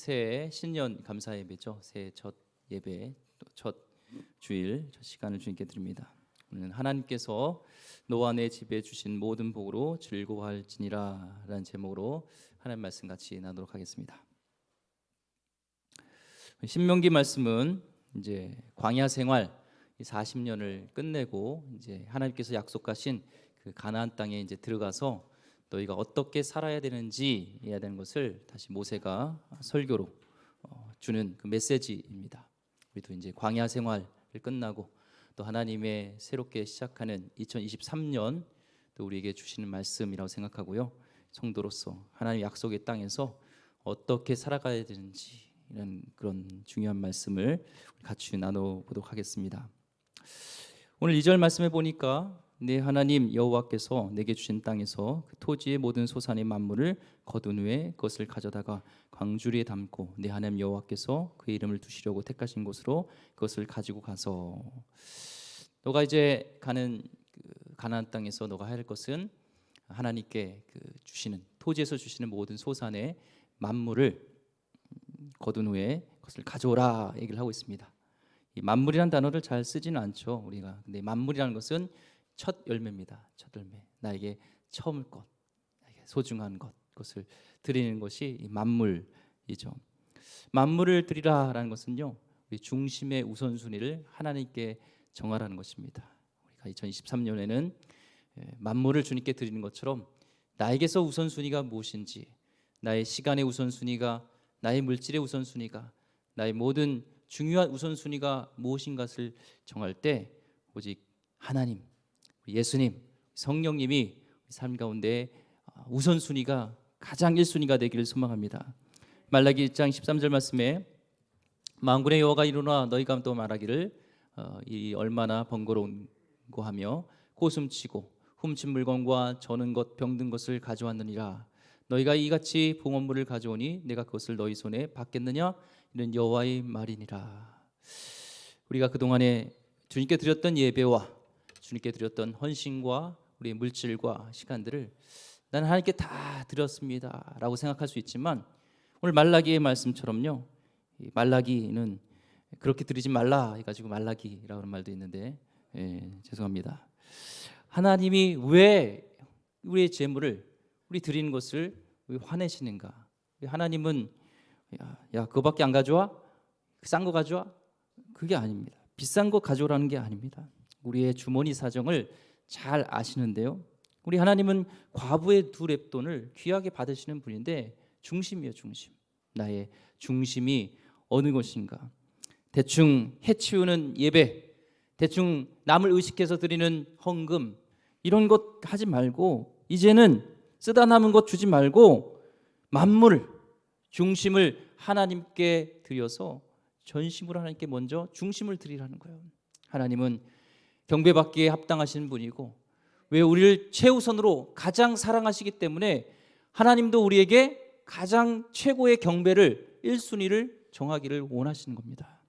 새해 신년 감사 예배죠. 새해 첫 예배, 또 첫 주일, 첫 시간을 주님께 드립니다. 오늘은 하나님께서 너와 내 집에 주신 모든 복으로 즐거워할지니라 라는 제목으로 하나님 말씀 같이 나누도록 하겠습니다. 신명기 말씀은 이제 광야 생활 40년을 끝내고 이제 하나님께서 약속하신 그 가나안 땅에 이제 들어가서 너희가 어떻게 살아야 되는지 해야 되는 것을 다시 모세가 설교로 주는 그 메시지입니다. 우리도 이제 광야 생활을 끝나고 또 하나님의 새롭게 시작하는 2023년 또 우리에게 주시는 말씀이라고 생각하고요. 성도로서 하나님 약속의 땅에서 어떻게 살아가야 되는지 이런 그런 중요한 말씀을 같이 나눠보도록 하겠습니다. 오늘 2절 말씀에 보니까 내 하나님 여호와께서 내게 주신 땅에서 그 토지의 모든 소산의 만물을 거둔 후에 그것을 가져다가 광주리에 담고 내 하나님 여호와께서 그의 이름을 두시려고 택하신 곳으로 그것을 가지고 가서 너가 이제 가는 그 가나안 땅에서 너가 할 것은 하나님께 그 주시는 토지에서 주시는 모든 소산의 만물을 거둔 후에 그것을 가져오라 얘기를 하고 있습니다. 이 만물이라는 단어를 잘 쓰지는 않죠 우리가. 근데 만물이라는 것은 첫 열매입니다. 첫 열매. 나에게 처음을 것, 나에게 소중한 것, 그것을 드리는 것이 이 만물이죠. 만물을 드리라라는 것은요, 우리 중심의 우선순위를 하나님께 정하라는 것입니다. 우리가 2023년에는 만물을 주님께 드리는 것처럼 나에게서 우선순위가 무엇인지, 나의 시간의 우선순위가, 나의 물질의 우선순위가, 나의 모든 중요한 우선순위가 무엇인가를 정할 때 오직 하나님, 예수님, 성령님이 삶 가운데 우선순위가 가장 1순위가 되기를 소망합니다. 말라기 1장 13절 말씀에 만군의 여호와가 이르노라 너희가 또 말하기를 이 얼마나 번거로운고 하며 고숨치고 훔친 물건과 저는 것 병든 것을 가져왔느니라. 너희가 이같이 봉헌물을 가져오니 내가 그것을 너희 손에 받겠느냐 이는 여호와의 말이니라. 우리가 그동안에 주님께 드렸던 예배와 주님께 드렸던 헌신과 우리의 물질과 시간들을 나는 하나님께 다 드렸습니다 라고 생각할 수 있지만 오늘 말라기의 말씀처럼요, 말라기는 그렇게 드리지 말라 해가지고 말라기라고 하는 말도 있는데 죄송합니다. 하나님이 왜 우리의 재물을 우리 드리는 것을 화내시는가? 하나님은 야 그거밖에 안 가져와? 싼 거 가져와? 그게 아닙니다. 비싼 거 가져오라는 게 아닙니다. 우리의 주머니 사정을 잘 아시는데요, 우리 하나님은 과부의 두 렙돈을 귀하게 받으시는 분인데 중심이에요. 중심. 나의 중심이 어느 것인가? 대충 해치우는 예배, 대충 남을 의식해서 드리는 헌금 이런 것 하지 말고 이제는 쓰다 남은 것 주지 말고 만물을 중심을 하나님께 드려서 전심으로 하나님께 먼저 중심을 드리라는 거예요. 하나님은 경배받기에 합당하신 분이고 왜 우리를 최우선으로 가장 사랑하시기 때문에 하나님도 우리에게 가장 최고의 경배를 1순위를 정하기를 원하시는 겁니다.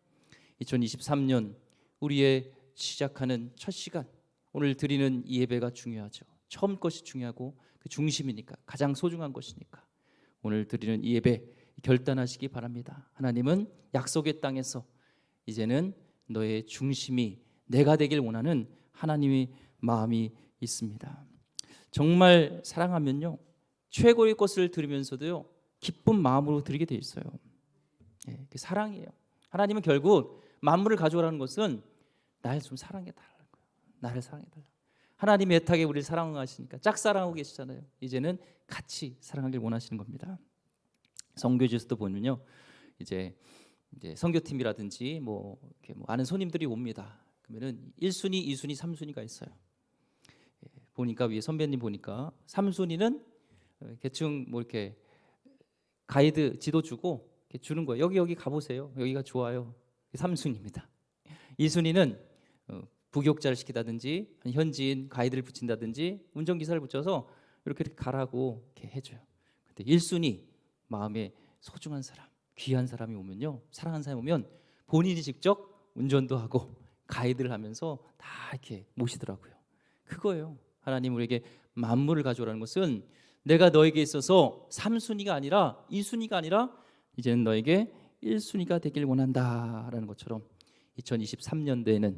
2023년 우리의 시작하는 첫 시간, 오늘 드리는 이 예배가 중요하죠. 처음 것이 중요하고 그 중심이니까, 가장 소중한 것이니까 오늘 드리는 이 예배 결단하시기 바랍니다. 하나님은 약속의 땅에서 이제는 너의 중심이 내가 되길 원하는 하나님의 마음이 있습니다. 정말 사랑하면요, 최고의 것을 드리면서도요 기쁜 마음으로 드리게 돼 있어요. 그 사랑이에요. 하나님은 결국 만물을 가져오라는 것은 나를 좀 사랑해 달라는 거예요. 나를 사랑해 달라. 하나님이 애타게 우리를 사랑하시니까 짝사랑하고 계시잖아요. 이제는 같이 사랑하길 원하시는 겁니다. 선교지에서도 보면요, 이제 선교팀이라든지 이렇게 아는 손님들이 옵니다. 그러면은 1순위, 2순위, 3순위가 있어요. 보니까 위에 선배님 보니까 3순위는 대충 이렇게 가이드 지도 주고 이렇게 주는 거예요. 여기 가보세요. 여기가 좋아요. 3순위입니다. 2순위는 부교육자를 시키다든지 현지인 가이드를 붙인다든지 운전기사를 붙여서 이렇게 가라고 이렇게 해줘요. 근데 1순위 마음에 소중한 사람, 귀한 사람이 오면요, 사랑하는 사람이 오면 본인이 직접 운전도 하고 가이드를 하면서 다 이렇게 모시더라고요. 그거예요. 하나님 우리에게 만물을 가져오라는 것은 내가 너에게 있어서 3순위가 아니라 2순위가 아니라 이제는 너에게 1순위가 되길 원한다라는 것처럼 2023년도에는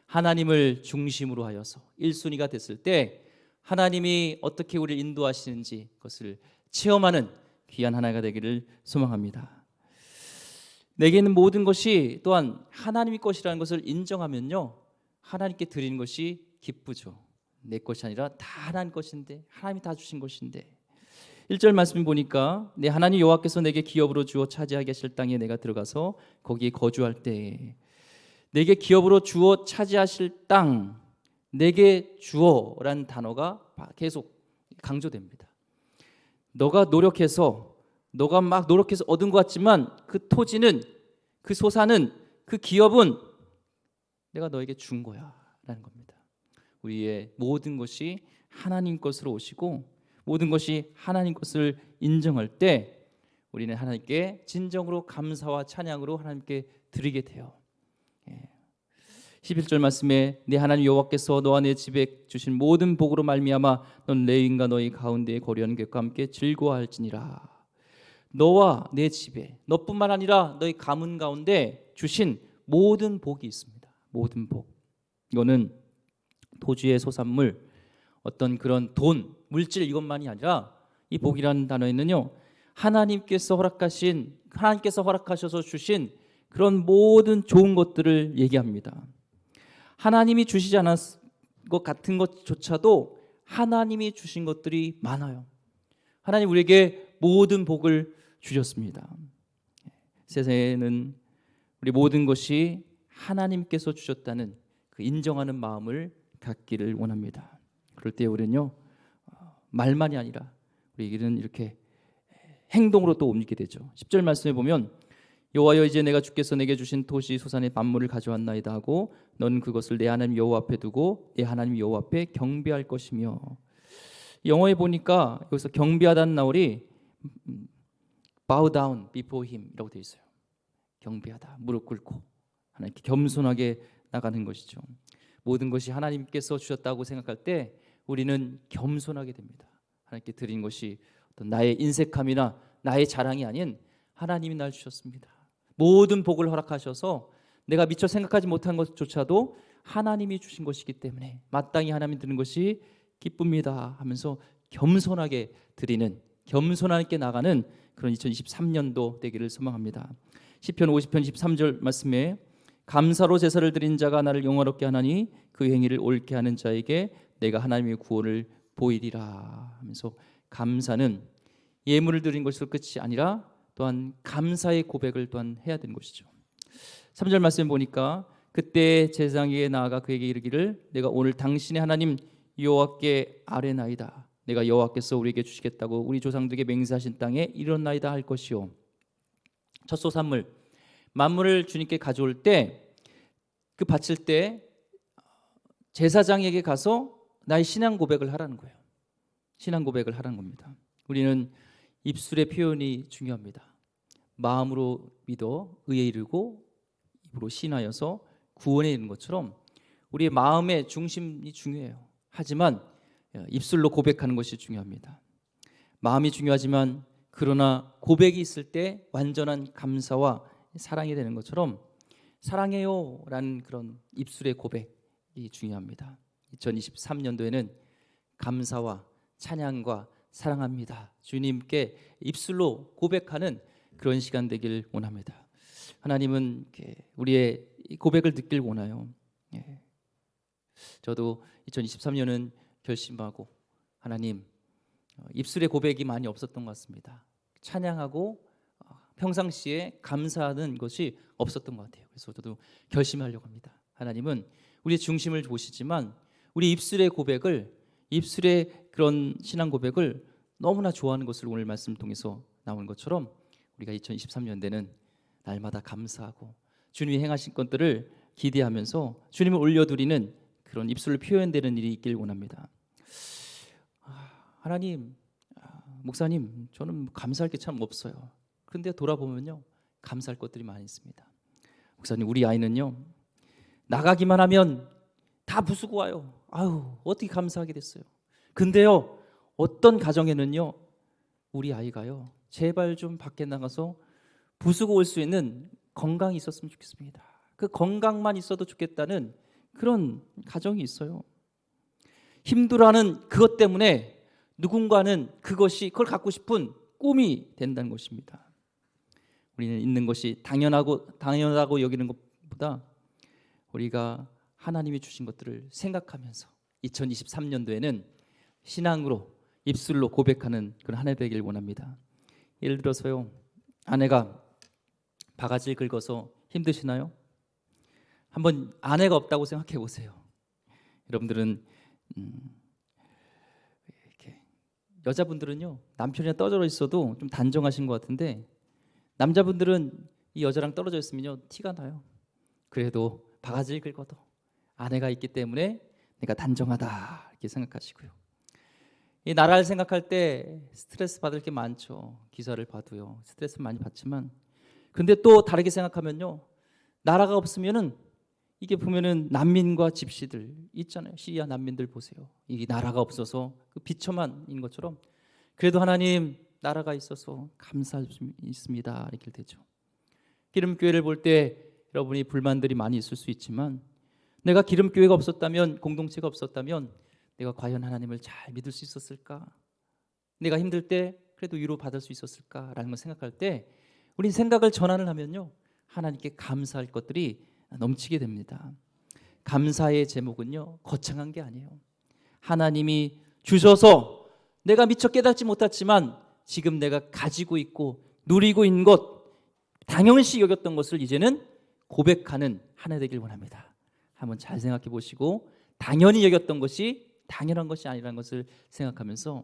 하나님을 중심으로 하여서 1순위가 됐을 때 하나님이 어떻게 우리를 인도하시는지 그것을 체험하는 귀한 하나가 되기를 소망합니다. 내게 있는 모든 것이 또한 하나님의 것이라는 것을 인정하면요, 하나님께 드리는 것이 기쁘죠. 내 것이 아니라 다 하나님 것인데, 하나님이 다 주신 것인데. 1절 말씀 보니까 내 하나님 여호와께서 내게 기업으로 주어 차지하게 하실 땅에 내가 들어가서 거기에 거주할 때, 내게 기업으로 주어 차지하실 땅, 내게 주어라는 단어가 계속 강조됩니다. 너가 막 노력해서 얻은 것 같지만 그 토지는, 그 소산은, 그 기업은 내가 너에게 준 거야 라는 겁니다. 우리의 모든 것이 하나님 것으로 오시고 모든 것이 하나님 것을 인정할 때 우리는 하나님께 진정으로 감사와 찬양으로 하나님께 드리게 돼요. 11절 말씀에 내 하나님 여호와께서 너와 내 집에 주신 모든 복으로 말미암아 넌 레위인과 너희 가운데에 거류하는 객과 함께 즐거워할지니라. 너와 내 집에, 너뿐만 아니라 너희 가문 가운데 주신 모든 복이 있습니다. 모든 복. 이거는 토지의 소산물, 어떤 그런 돈, 물질 이것만이 아니라 이 복이라는 단어에는요, 하나님께서 허락하셔서 주신 그런 모든 좋은 것들을 얘기합니다. 하나님이 주시지 않았 것 같은 것조차도 하나님이 주신 것들이 많아요. 하나님 우리에게 모든 복을 주셨습니다. 세상에는 우리 모든 것이 하나님께서 주셨다는 그 인정하는 마음을 갖기를 원합니다. 그럴 때 우리는요, 말만이 아니라 우리에게는 이렇게 행동으로 또 옮기게 되죠. 10절 말씀에 보면 여호와여 이제 내가 주께서 내게 주신 토지 소산의 만물을 가져왔나이다 하고 너는 그것을 내 하나님 여호와 앞에 두고 내 하나님 여호와 앞에 경배할 것이며. 영어에 보니까 여기서 경배하다는 나월이 bow down before him 이라고 되어 있어요. 경배하다, 무릎 꿇고 하나님께 겸손하게 나가는 것이죠. 모든 것이 하나님께서 주셨다고 생각할 때 우리는 겸손하게 됩니다. 하나님께 드린 것이 어떤 나의 인색함이나 나의 자랑이 아닌 하나님이 날 주셨습니다. 모든 복을 허락하셔서 내가 미처 생각하지 못한 것조차도 하나님이 주신 것이기 때문에 마땅히 하나님이 드리는 것이 기쁩니다 하면서 겸손하게 드리는, 겸손하게 나가는 그런 2023년도 되기를 소망합니다. 시편 50편 13절 말씀에 감사로 제사를 드린 자가 나를 영화롭게 하나니 그 행위를 옳게 하는 자에게 내가 하나님의 구원을 보이리라 하면서 감사는 예물을 드린 것으로 끝이 아니라 또한 감사의 고백을 또한 해야 되는 것이죠. 3절 말씀 보니까 그때 제사장에게 나아가 그에게 이르기를 내가 오늘 당신의 하나님 여호와께 아뢰나이다. 내가 여호와께서 우리에게 주시겠다고 우리 조상들에게 맹세하신 땅에 이뤘나이다 할 것이요. 첫 소산물 만물을 주님께 가져올 때 그 바칠 때 제사장에게 가서 나의 신앙 고백을 하라는 거예요. 신앙 고백을 하라는 겁니다. 우리는 입술의 표현이 중요합니다. 마음으로 믿어 의에 이르고 입으로 신하여서 구원에 이르는 것처럼 우리의 마음의 중심이 중요해요. 하지만 입술로 고백하는 것이 중요합니다. 마음이 중요하지만 그러나 고백이 있을 때 완전한 감사와 사랑이 되는 것처럼 사랑해요 라는 그런 입술의 고백이 중요합니다. 2023년도에는 감사와 찬양과 사랑합니다 주님께 입술로 고백하는 그런 시간 되길 원합니다. 하나님은 우리의 고백을 듣길 원해요. 저도 2023년은 결심하고 하나님 입술의 고백이 많이 없었던 것 같습니다. 찬양하고 평상시에 감사하는 것이 없었던 것 같아요. 그래서 저도 결심하려고 합니다. 하나님은 우리의 중심을 보시지만 우리 입술의 고백을, 입술의 그런 신앙 고백을 너무나 좋아하는 것을 오늘 말씀 통해서 나오는 것처럼 우리가 2023년대는 날마다 감사하고 주님이 행하신 것들을 기대하면서 주님을 올려드리는 그런 입술로 표현되는 일이 있길 원합니다. 하나님, 목사님, 저는 감사할 게 참 없어요. 그런데 돌아보면요, 감사할 것들이 많이 있습니다. 목사님, 우리 아이는요, 나가기만 하면 다 부수고 와요. 아유, 어떻게 감사하게 됐어요. 근데요, 어떤 가정에는요, 우리 아이가요, 제발 좀 밖에 나가서 부수고 올 수 있는 건강이 있었으면 좋겠습니다. 그 건강만 있어도 좋겠다는 그런 가정이 있어요. 힘들어하는 그것 때문에 누군가는 그걸 갖고 싶은 꿈이 된다는 것입니다. 우리는 있는 것이 당연하다고 여기는 것보다 우리가 하나님이 주신 것들을 생각하면서 2023년도에는 신앙으로 입술로 고백하는 그런 한 해 되길 원합니다. 예를 들어서요, 아내가 바가지를 긁어서 힘드시나요? 한번 아내가 없다고 생각해 보세요. 여러분들은 이렇게 여자분들은요, 남편이랑 떨어져 있어도 좀 단정하신 것 같은데 남자분들은 이 여자랑 떨어져 있으면요 티가 나요. 그래도 바가지를 긁어도 아내가 있기 때문에 내가 단정하다 이렇게 생각하시고요. 이 나라를 생각할 때 스트레스 받을 게 많죠. 기사를 봐도요 스트레스 많이 받지만, 근데 또 다르게 생각하면요, 나라가 없으면은 이게 보면은 난민과 집시들 있잖아요. 시리아 난민들 보세요. 이게 나라가 없어서 그 비천만인 것처럼 그래도 하나님 나라가 있어서 감사할 수 있습니다 이렇게 되죠. 기름교회를 볼 때 여러분이 불만들이 많이 있을 수 있지만, 내가 기름교회가 없었다면, 공동체가 없었다면 내가 과연 하나님을 잘 믿을 수 있었을까? 내가 힘들 때 그래도 위로받을 수 있었을까라는 걸 생각할 때 우린 생각을 전환을 하면요 하나님께 감사할 것들이 넘치게 됩니다. 감사의 제목은요 거창한 게 아니에요. 하나님이 주셔서 내가 미처 깨닫지 못했지만 지금 내가 가지고 있고 누리고 있는 것, 당연시 여겼던 것을 이제는 고백하는 한 해 되길 원합니다. 한번 잘 생각해 보시고 당연히 여겼던 것이 당연한 것이 아니라는 것을 생각하면서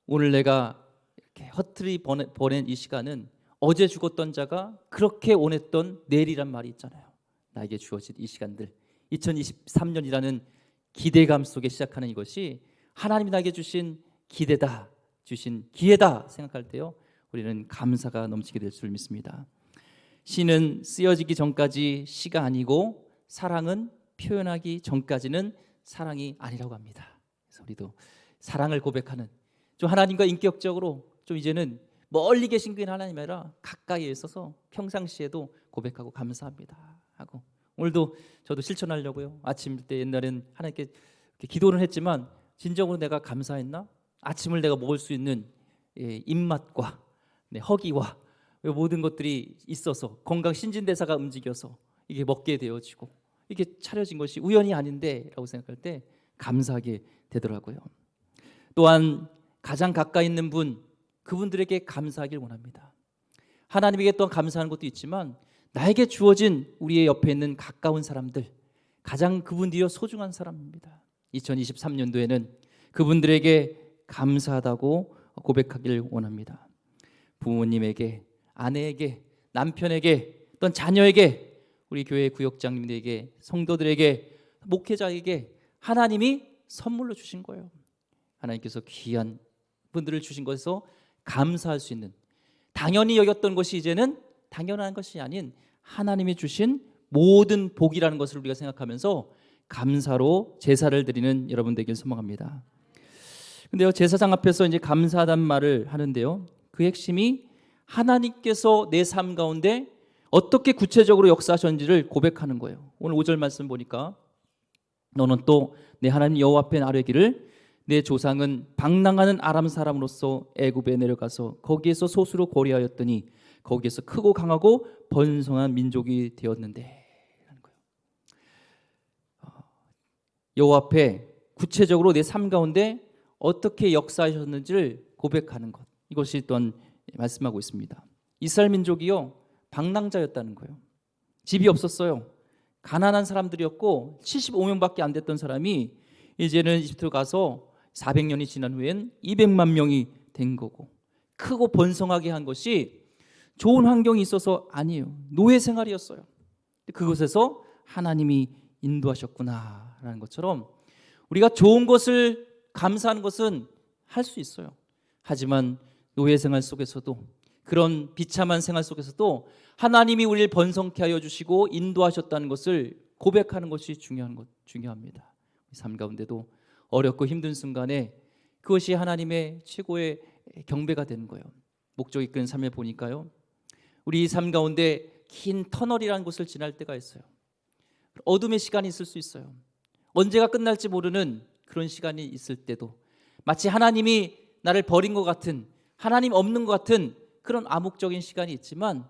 오늘 내가 이렇게 허투루 보낸 이 시간은 어제 죽었던 자가 그렇게 원했던 내일이란 말이 있잖아요. 나에게 주어진 이 시간들, 2023년이라는 기대감 속에 시작하는 이것이 하나님이 나에게 주신 기대다, 주신 기회다 생각할 때요 우리는 감사가 넘치게 될 줄 믿습니다. 시는 쓰여지기 전까지 시가 아니고 사랑은 표현하기 전까지는 사랑이 아니라고 합니다. 그래서 우리도 사랑을 고백하는, 좀 하나님과 인격적으로 좀 이제는 멀리 계신 그 하나님 아니라 가까이에 있어서 평상시에도 고백하고 감사합니다 하고, 오늘도 저도 실천하려고요. 아침 때 옛날엔 하나님께 이렇게 기도를 했지만 진정으로 내가 감사했나? 아침을 내가 먹을 수 있는 입맛과 허기와 모든 것들이 있어서 건강 신진대사가 움직여서 이게 먹게 되어지고 이게 차려진 것이 우연이 아닌데 라고 생각할 때 감사하게 되더라고요. 또한 가장 가까이 있는 분, 그분들에게 감사하길 원합니다. 하나님에게 또한 감사하는 것도 있지만 나에게 주어진 우리의 옆에 있는 가까운 사람들, 가장 그분들이 소중한 사람입니다. 2023년도에는 그분들에게 감사하다고 고백하길 원합니다. 부모님에게, 아내에게, 남편에게, 또는 자녀에게, 우리 교회 구역장님들에게, 성도들에게, 목회자에게 하나님이 선물로 주신 거예요. 하나님께서 귀한 분들을 주신 것에서 감사할 수 있는, 당연히 여겼던 것이 이제는 당연한 것이 아닌 하나님이 주신 모든 복이라는 것을 우리가 생각하면서 감사로 제사를 드리는 여러분 되길 소망합니다. 근데요, 제사장 앞에서 이제 감사하단 말을 하는데요, 그 핵심이 하나님께서 내 삶 가운데 어떻게 구체적으로 역사하셨는지를 고백하는 거예요. 오늘 5절 말씀 보니까 너는 또 내 하나님 여호와 앞에 아뢰기를 내 조상은 방랑하는 아람 사람으로서 애굽에 내려가서 거기에서 소수로 거리하였더니 거기에서 크고 강하고 번성한 민족이 되었는데, 여호와 앞에 구체적으로 내 삶 가운데 어떻게 역사하셨는지를 고백하는 것, 이것이 또한 말씀하고 있습니다. 이스라엘 민족이요 방랑자였다는 거예요. 집이 없었어요. 가난한 사람들이었고 75명밖에 안 됐던 사람이 이제는 이집트로 가서 400년이 지난 후엔 200만 명이 된 거고, 크고 번성하게 한 것이 좋은 환경이 있어서 아니에요. 노예 생활이었어요. 그곳에서 하나님이 인도하셨구나라는 것처럼 우리가 좋은 것을 감사하는 것은 할 수 있어요. 하지만 노예 생활 속에서도, 그런 비참한 생활 속에서도 하나님이 우리를 번성케 하여 주시고 인도하셨다는 것을 고백하는 것이 중요합니다. 삶 가운데도 어렵고 힘든 순간에 그것이 하나님의 최고의 경배가 되는 거예요. 목적 이끄는 삶을 보니까요, 우리 삶 가운데 긴 터널이라는 곳을 지날 때가 있어요. 어둠의 시간이 있을 수 있어요. 언제가 끝날지 모르는 그런 시간이 있을 때도 마치 하나님이 나를 버린 것 같은, 하나님 없는 것 같은 그런 암묵적인 시간이 있지만,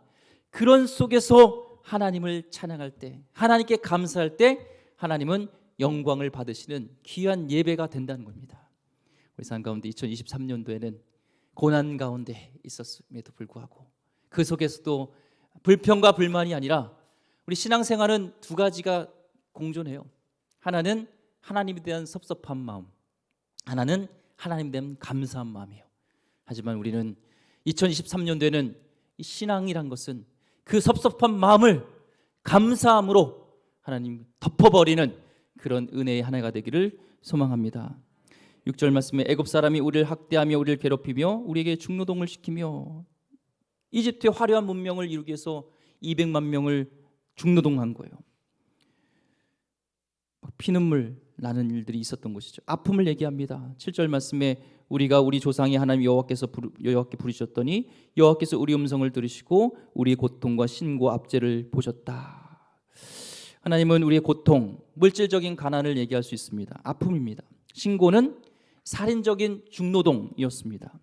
그런 속에서 하나님을 찬양할 때, 하나님께 감사할 때 하나님은 영광을 받으시는 귀한 예배가 된다는 겁니다. 우리 삶 가운데 2023년도에는 고난 가운데 있었음에도 불구하고 그 속에서도 불평과 불만이 아니라 우리 신앙생활은 두 가지가 공존해요. 하나는 하나님에 대한 섭섭한 마음, 하나는 하나님에 대한 감사한 마음이에요. 하지만 우리는 2023년도에는 이 신앙이란 것은 그 섭섭한 마음을 감사함으로 하나님 덮어버리는 그런 은혜의 한 해가 되기를 소망합니다. 6절 말씀에 애굽 사람이 우리를 학대하며 우리를 괴롭히며 우리에게 중노동을 시키며, 이집트의 화려한 문명을 이루기 위해서 200만 명을 중노동한 거예요. 피눈물 나는 일들이 있었던 것이죠. 아픔을 얘기합니다. 7절 말씀에 우리가 우리 조상의 하나님 여호와께 부르셨더니 여호와께서 우리 음성을 들으시고 우리의 고통과 신고 압제를 보셨다. 하나님은 우리의 고통, 물질적인 가난을 얘기할 수 있습니다. 아픔입니다. 신고는 살인적인 중노동이었습니다.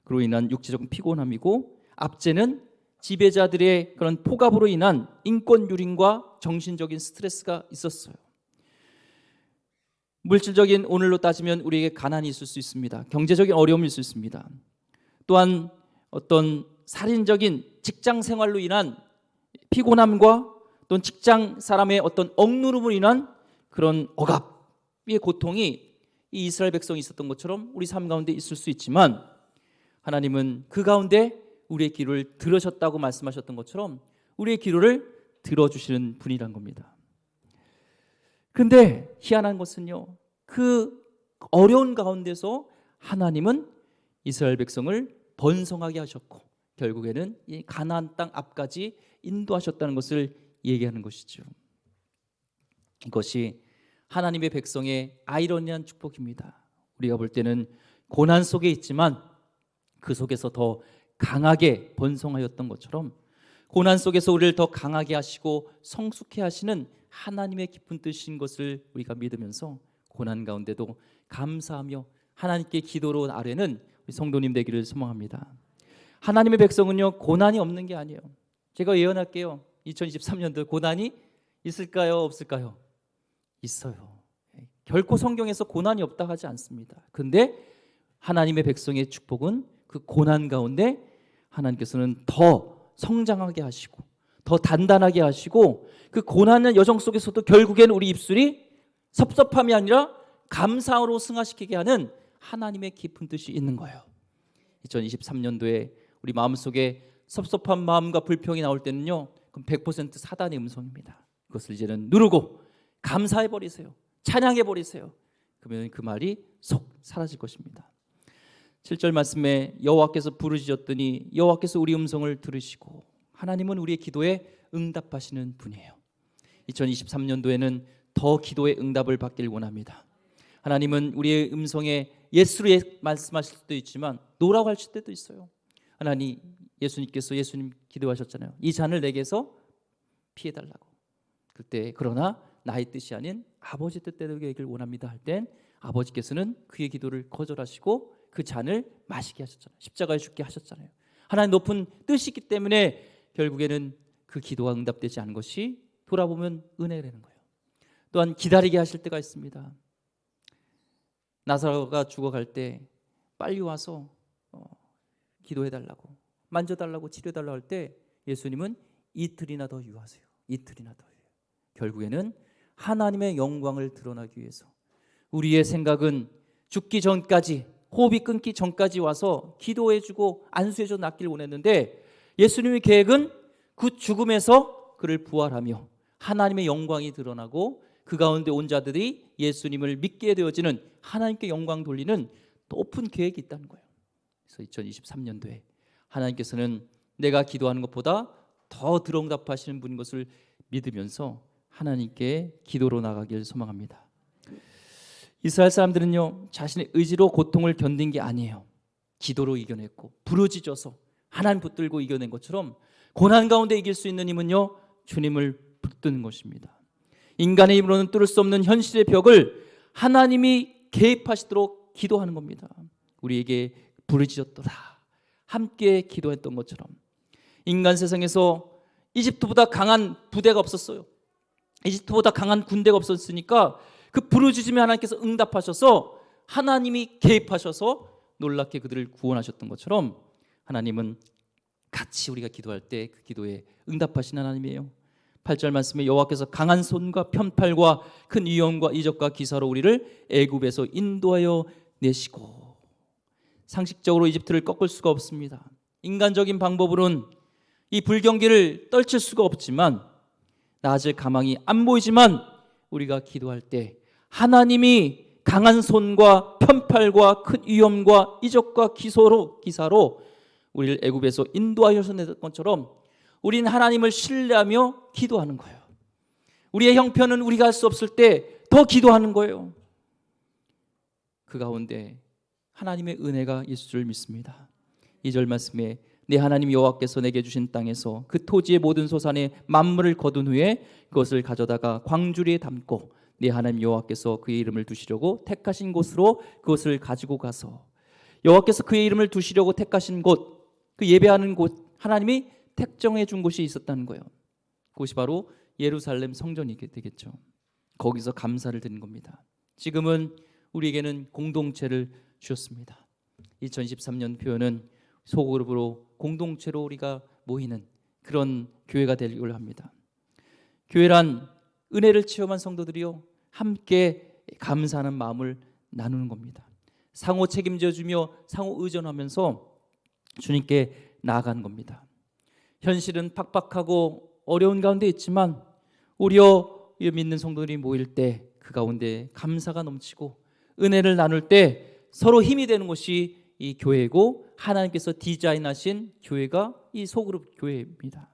그로 인한 육체적 피곤함이고, 압제는 지배자들의 그런 포갑으로 인한 인권 유린과 정신적인 스트레스가 있었어요. 물질적인 오늘로 따지면 우리에게 가난이 있을 수 있습니다. 경제적인 어려움이 있을 수 있습니다. 또한 어떤 살인적인 직장 생활로 인한 피곤함과 또는 직장 사람의 어떤 억누름으로 인한 그런 억압의 고통이 이 이스라엘 백성이 있었던 것처럼 우리 삶 가운데 있을 수 있지만, 하나님은 그 가운데 우리의 기도를 들으셨다고 말씀하셨던 것처럼 우리의 기도를 들어주시는 분이란 겁니다. 그런데 희한한 것은요, 그 어려운 가운데서 하나님은 이스라엘 백성을 번성하게 하셨고 결국에는 이 가나안 땅 앞까지 인도하셨다는 것을 얘기하는 것이죠. 이것이 하나님의 백성의 아이러니한 축복입니다. 우리가 볼 때는 고난 속에 있지만 그 속에서 더 강하게 번성하였던 것처럼, 고난 속에서 우리를 더 강하게 하시고 성숙해 하시는 하나님의 깊은 뜻인 것을 우리가 믿으면서 고난 가운데도 감사하며 하나님께 기도로 나르는 우리 성도님 되기를 소망합니다. 하나님의 백성은요, 고난이 없는 게 아니에요. 제가 예언할게요. 2023년도 고난이 있을까요? 없을까요? 있어요. 결코 성경에서 고난이 없다 하지 않습니다. 근데 하나님의 백성의 축복은 그 고난 가운데 하나님께서는 더 성장하게 하시고 더 단단하게 하시고, 그 고난의 여정 속에서도 결국에는 우리 입술이 섭섭함이 아니라 감사로 승화시키게 하는 하나님의 깊은 뜻이 있는 거예요. 2023년도에 우리 마음속에 섭섭한 마음과 불평이 나올 때는요, 그럼 100% 사단의 음성입니다. 그것을 이제는 누르고 감사해버리세요. 찬양해버리세요. 그러면 그 말이 속 사라질 것입니다. 7절 말씀에 여호와께서 부르짖었더니 여호와께서 우리 음성을 들으시고, 하나님은 우리의 기도에 응답하시는 분이에요. 2023년도에는 더 기도의 응답을 받길 원합니다. 하나님은 우리의 음성에 예수로 말씀하실 수도 있지만 노라고 하실 때도 있어요. 하나님, 예수님 기도하셨잖아요. 이 잔을 내게서 피해달라고. 그때 그러나 나의 뜻이 아닌 아버지 뜻대로 되길 원합니다 할 땐 아버지께서는 그의 기도를 거절하시고 그 잔을 마시게 하셨잖아요. 십자가에 죽게 하셨잖아요. 하나님 높은 뜻이 있기 때문에 결국에는 그 기도가 응답되지 않은 것이 돌아보면 은혜라는 거예요. 또한 기다리게 하실 때가 있습니다. 나사로가 죽어갈 때 빨리 와서 기도해달라고, 만져달라고, 치료해달라고 할 때 예수님은 이틀이나 더 유하세요. 이틀이나 더. 결국에는 하나님의 영광을 드러나기 위해서 우리의 생각은 죽기 전까지, 호흡이 끊기 전까지 와서 기도해주고 안수해줘 낫길 원했는데, 예수님의 계획은 그 죽음에서 그를 부활하며 하나님의 영광이 드러나고 그 가운데 온 자들이 예수님을 믿게 되어지는, 하나님께 영광 돌리는 높은 계획이 있다는 거예요. 그래서 2023년도에 하나님께서는 내가 기도하는 것보다 더 들응답하시는 분인 것을 믿으면서 하나님께 기도로 나가길 소망합니다. 이스라엘 사람들은요, 자신의 의지로 고통을 견딘 게 아니에요. 기도로 이겨냈고 부르짖어서 하나님 붙들고 이겨낸 것처럼 고난 가운데 이길 수 있는 힘은요, 주님을 붙드는 것입니다. 인간의 힘으로는 뚫을 수 없는 현실의 벽을 하나님이 개입하시도록 기도하는 겁니다. 우리에게 부르짖었도다 함께 기도했던 것처럼 인간 세상에서 이집트보다 강한 부대가 없었어요. 이집트보다 강한 군대가 없었으니까 그 부르짖음에 하나님께서 응답하셔서 하나님이 개입하셔서 놀랍게 그들을 구원하셨던 것처럼 하나님은 같이 우리가 기도할 때 그 기도에 응답하시는 하나님이에요. 8절 말씀에 여호와께서 강한 손과 편팔과 큰 위엄과 이적과 기사로 우리를 애굽에서 인도하여 내시고. 상식적으로 이집트를 꺾을 수가 없습니다. 인간적인 방법으로는 이 불경기를 떨칠 수가 없지만, 나아질 가망이 안 보이지만 우리가 기도할 때 하나님이 강한 손과 편팔과 큰 위엄과 이적과 기사로 우리를 애굽에서 인도하여서 냈던 것처럼 우리는 하나님을 신뢰하며 기도하는 거예요. 우리의 형편은 우리가 할 수 없을 때 더 기도하는 거예요. 그 가운데 하나님의 은혜가 있을 줄 믿습니다. 2절 말씀에 내 하나님 여호와께서 내게 주신 땅에서 그 토지의 모든 소산의 만물을 거둔 후에 그것을 가져다가 광주리에 담고 내 하나님 여호와께서 그의 이름을 두시려고 택하신 곳으로 그것을 가지고 가서. 여호와께서 그의 이름을 두시려고 택하신 곳, 그 예배하는 곳, 하나님이 택정해 준 곳이 있었다는 거예요. 그것이 바로 예루살렘 성전이 되겠죠. 거기서 감사를 드린 겁니다. 지금은 우리에게는 공동체를 주셨습니다. 2023년 표현은 소그룹으로 공동체로 우리가 모이는 그런 교회가 되기를 합니다. 교회란 은혜를 체험한 성도들이요 함께 감사하는 마음을 나누는 겁니다. 상호 책임져 주며 상호 의존하면서 주님께 나아가는 겁니다. 현실은 팍팍하고 어려운 가운데 있지만 우리여 믿는 성도들이 모일 때 그 가운데 감사가 넘치고 은혜를 나눌 때 서로 힘이 되는 것이 이 교회고, 하나님께서 디자인하신 교회가 이 소그룹 교회입니다.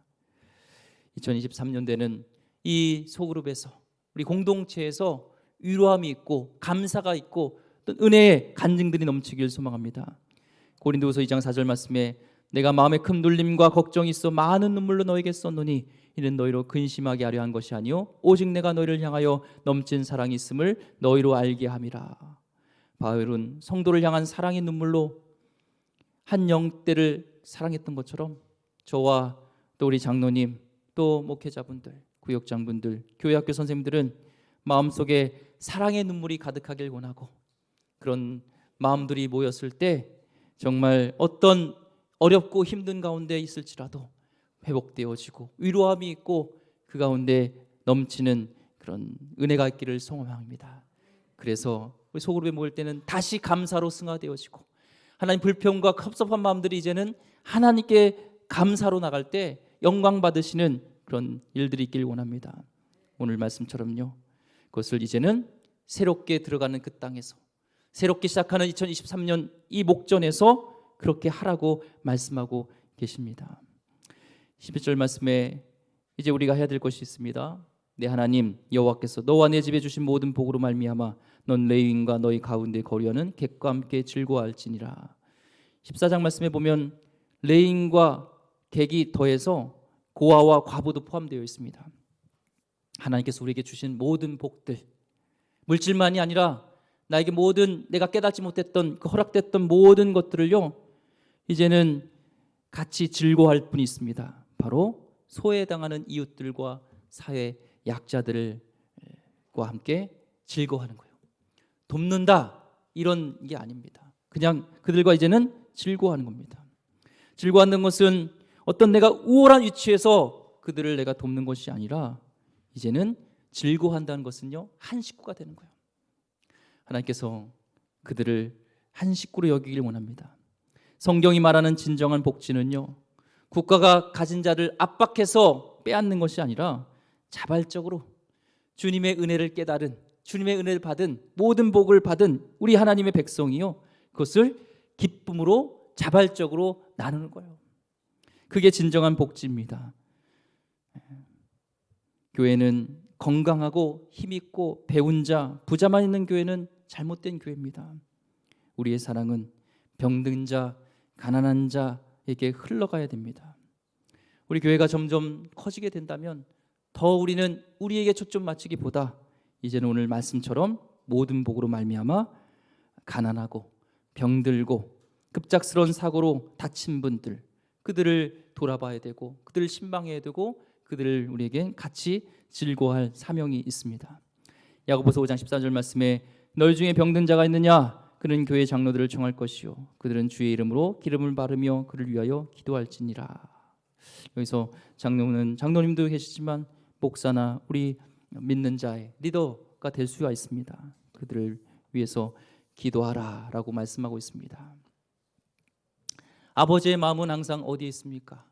2023년대는 이 소그룹에서 우리 공동체에서 위로함이 있고 감사가 있고 또 은혜의 간증들이 넘치길 소망합니다. 고린도후서 2장 4절 말씀에 내가 마음에 큰 눌림과 걱정이 있어 많은 눈물로 너에게 썼노니 이는 너희로 근심하게 하려 한 것이 아니요 오직 내가 너희를 향하여 넘친 사랑이 있음을 너희로 알게 함이라. 바울은 성도를 향한 사랑의 눈물로 한 영대를 사랑했던 것처럼 저와 또 우리 장로님, 또 목회자분들, 구역장분들, 교회학교 선생님들은 마음속에 사랑의 눈물이 가득하길 원하고, 그런 마음들이 모였을 때 정말 어떤 어렵고 힘든 가운데 있을지라도 회복되어지고 위로함이 있고 그 가운데 넘치는 그런 은혜가 있기를 소망합니다. 그래서 우리 소그룹에 모일 때는 다시 감사로 승화되어지고 하나님 불평과 섭섭한 마음들이 이제는 하나님께 감사로 나갈 때 영광 받으시는 그런 일들이 있길 원합니다. 오늘 말씀처럼요, 그것을 이제는 새롭게 들어가는 그 땅에서 새롭게 시작하는 2023년 이 목전에서 그렇게 하라고 말씀하고 계십니다. 11절 말씀에 이제 우리가 해야 될 것이 있습니다. 내 하나님 여호와께서 너와 내 집에 주신 모든 복으로 말미암아 넌 레위인과 너희 가운데 거류하는 객과 함께 즐거워할지니라. 14장 말씀에 보면 레위인과 객이 더해서 고아와 과부도 포함되어 있습니다. 하나님께서 우리에게 주신 모든 복들, 물질만이 아니라 나에게 모든 내가 깨닫지 못했던 그 허락됐던 모든 것들을요 이제는 같이 즐거워할 분이 있습니다. 바로 소외당하는 이웃들과 사회 약자들과 함께 즐거워하는 거예요. 돕는다 이런 게 아닙니다. 그냥 그들과 이제는 즐거워하는 겁니다. 즐거워하는 것은 어떤 내가 우월한 위치에서 그들을 내가 돕는 것이 아니라 이제는 즐거워한다는 것은요 한 식구가 되는 거예요. 하나님께서 그들을 한 식구로 여기길 원합니다. 성경이 말하는 진정한 복지는요 국가가 가진 자를 압박해서 빼앗는 것이 아니라 자발적으로 주님의 은혜를 깨달은, 주님의 은혜를 받은, 모든 복을 받은 우리 하나님의 백성이요 그것을 기쁨으로 자발적으로 나누는 거예요. 그게 진정한 복지입니다. 교회는 건강하고 힘있고 배운 자, 부자만 있는 교회는 잘못된 교회입니다. 우리의 사랑은 병든 자, 가난한 자에게 흘러가야 됩니다. 우리 교회가 점점 커지게 된다면 더 우리는 우리에게 초점 맞추기보다 이제는 오늘 말씀처럼 모든 복으로 말미암아 가난하고 병들고 급작스러운 사고로 다친 분들, 그들을 돌아봐야 되고 그들을 신방해야 되고 그들을 우리에겐 같이 즐거워할 사명이 있습니다. 야고보서 5장 14절 말씀에 너희 중에 병든 자가 있느냐? 그는 교회 장로들을 청할 것이요 그들은 주의 이름으로 기름을 바르며 그를 위하여 기도할지니라. 여기서 장로님도 계시지만 목사나 우리 믿는 자의 리더가 될 수가 있습니다. 그들을 위해서 기도하라라고 말씀하고 있습니다. 아버지의 마음은 항상 어디에 있습니까?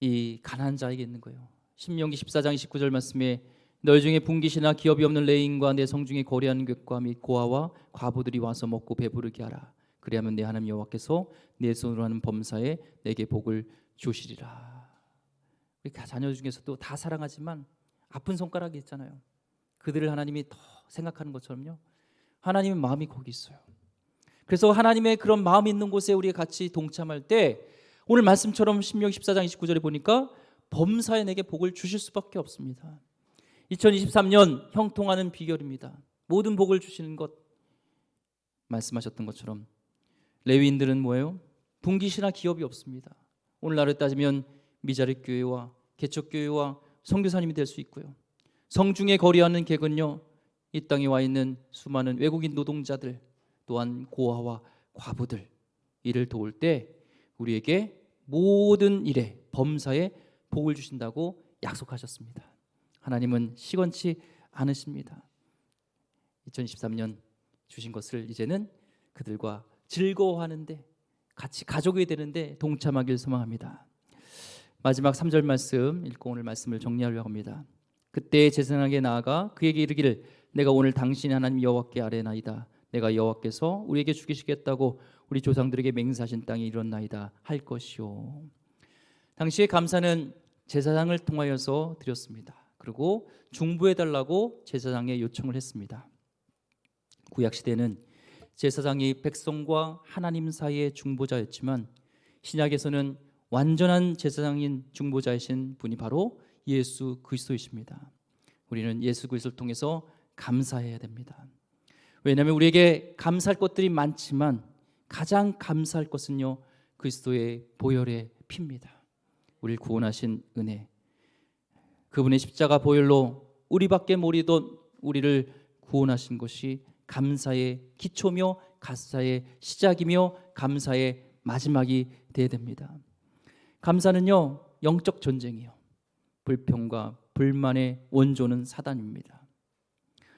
이 가난한 자에게 있는 거예요. 신명기 14장 29절 말씀에 너희 중에 분깃이나 기업이 없는 레인과 내 성중에 거래하는 객과 및 고아와 과부들이 와서 먹고 배부르게 하라. 그리하면 내 하나님 여호와께서 내 손으로 하는 범사에 내게 복을 주시리라. 우리 자녀 중에서도 다 사랑하지만 아픈 손가락이 있잖아요. 그들을 하나님이 더 생각하는 것처럼요, 하나님의 마음이 거기 있어요. 그래서 하나님의 그런 마음이 있는 곳에 우리가 같이 동참할 때 오늘 말씀처럼 신명기 14장 29절에 보니까 범사에 내게 복을 주실 수밖에 없습니다. 2023년 형통하는 비결입니다. 모든 복을 주시는 것, 말씀하셨던 것처럼 레위인들은 뭐예요? 분깃이나 기업이 없습니다. 오늘날에 따지면 미자립 교회와 개척 교회와 선교사님이 될 수 있고요. 성중에 거리하는 객은요, 이 땅에 와 있는 수많은 외국인 노동자들, 또한 고아와 과부들, 이를 도울 때 우리에게 모든 일에 범사에 복을 주신다고 약속하셨습니다. 하나님은 시건치 않으십니다. 2023년 주신 것을 이제는 그들과 즐거워하는데, 같이 가족이 되는데 동참하길 소망합니다. 마지막 3절 말씀 읽고 오늘 말씀을 정리하려고 합니다. 그때 제사장에게 나아가 그에게 이르기를 내가 오늘 당신의 하나님 여호와께 아뢰나이다. 내가 여호와께서 우리에게 주시겠다고 우리 조상들에게 맹세하신 땅에 이뤘나이다 할 것이요. 당시의 감사는 제사장을 통하여서 드렸습니다. 그리고 중보해달라고 제사장에 요청을 했습니다. 구약시대는 제사장이 백성과 하나님 사이의 중보자였지만 신약에서는 완전한 제사장인 중보자이신 분이 바로 예수 그리스도이십니다. 우리는 예수 그리스도를 통해서 감사해야 됩니다. 왜냐하면 우리에게 감사할 것들이 많지만 가장 감사할 것은요, 그리스도의 보혈의 피입니다. 우리를 구원하신 은혜, 그분의 십자가 보혈로 우리밖에 모르던 우리를 구원하신 것이 감사의 기초며 감사의 시작이며 감사의 마지막이 되어야 됩니다. 감사는요, 영적 전쟁이에요. 불평과 불만의 원조는 사단입니다.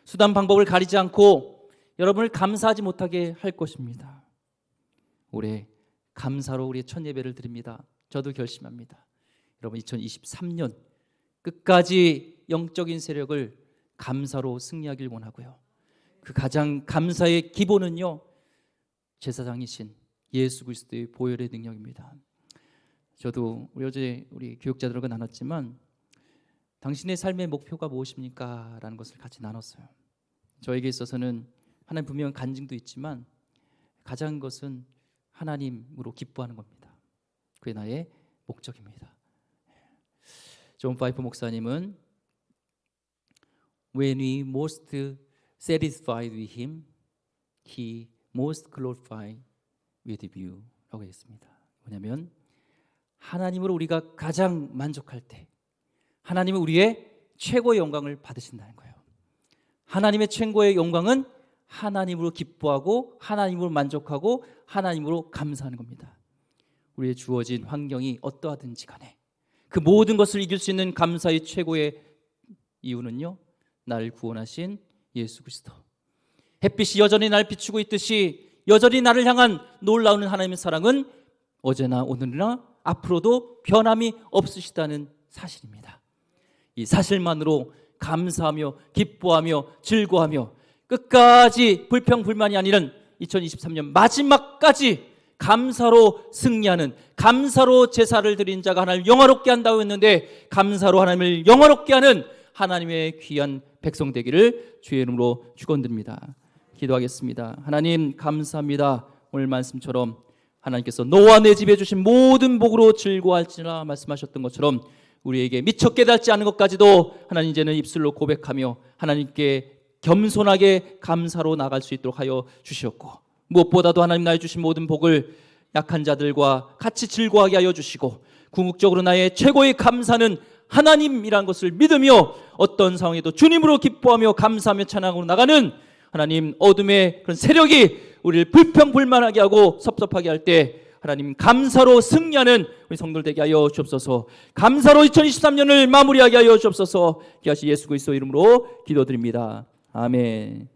수단 방법을 가리지 않고 여러분을 감사하지 못하게 할 것입니다. 올해 감사로 우리의 첫 예배를 드립니다. 저도 결심합니다. 여러분 2023년 끝까지 영적인 세력을 감사로 승리하길 원하고요. 그 가장 감사의 기본은요, 제사장이신 예수 그리스도의 보혈의 능력입니다. 저도 어제 우리 교육자들과 나눴지만 당신의 삶의 목표가 무엇입니까? 라는 것을 같이 나눴어요. 저에게 있어서는 하나님 분명 간증도 있지만 가장 것은 하나님으로 기뻐하는 겁니다. 그게 나의 목적입니다. 존 파이프 목사님은 When we most satisfied with Him, He most glorified with you 라고 했습니다. 뭐냐면 하나님으로 우리가 가장 만족할 때 하나님은 우리의 최고의 영광을 받으신다는 거예요. 하나님의 최고의 영광은 하나님으로 기뻐하고 하나님으로 만족하고 하나님으로 감사하는 겁니다. 우리의 주어진 환경이 어떠하든지 간에 그 모든 것을 이길 수 있는 감사의 최고의 이유는요, 나를 구원하신 예수 그리스도. 햇빛이 여전히 날 비추고 있듯이 여전히 나를 향한 놀라운 하나님의 사랑은 어제나 오늘이나 앞으로도 변함이 없으시다는 사실입니다. 이 사실만으로 감사하며 기뻐하며 즐거워하며 끝까지 불평불만이 아니는 2023년 마지막까지 감사로 승리하는, 감사로 제사를 드린 자가 하나님을 영화롭게 한다고 했는데 감사로 하나님을 영화롭게 하는 하나님의 귀한 백성 되기를 주의 이름으로 축원드립니다. 기도하겠습니다. 하나님 감사합니다. 오늘 말씀처럼 하나님께서 너와 내 집에 주신 모든 복으로 즐거워할지라 말씀하셨던 것처럼 우리에게 미처 깨닫지 않은 것까지도 하나님 이제는 입술로 고백하며 하나님께 겸손하게 감사로 나갈 수 있도록 하여 주시었고, 무엇보다도 하나님 나의 주신 모든 복을 약한 자들과 같이 즐거워하게 하여 주시고, 궁극적으로 나의 최고의 감사는 하나님이란 것을 믿으며 어떤 상황에도 주님으로 기뻐하며 감사하며 찬양하고 나가는 하나님, 어둠의 그런 세력이 우리를 불평불만하게 하고 섭섭하게 할 때 하나님 감사로 승리하는 우리 성도들 되게 하여 주옵소서. 감사로 2023년을 마무리하게 하여 주옵소서. 기하시 예수 그리스도 이름으로 기도드립니다. 아멘.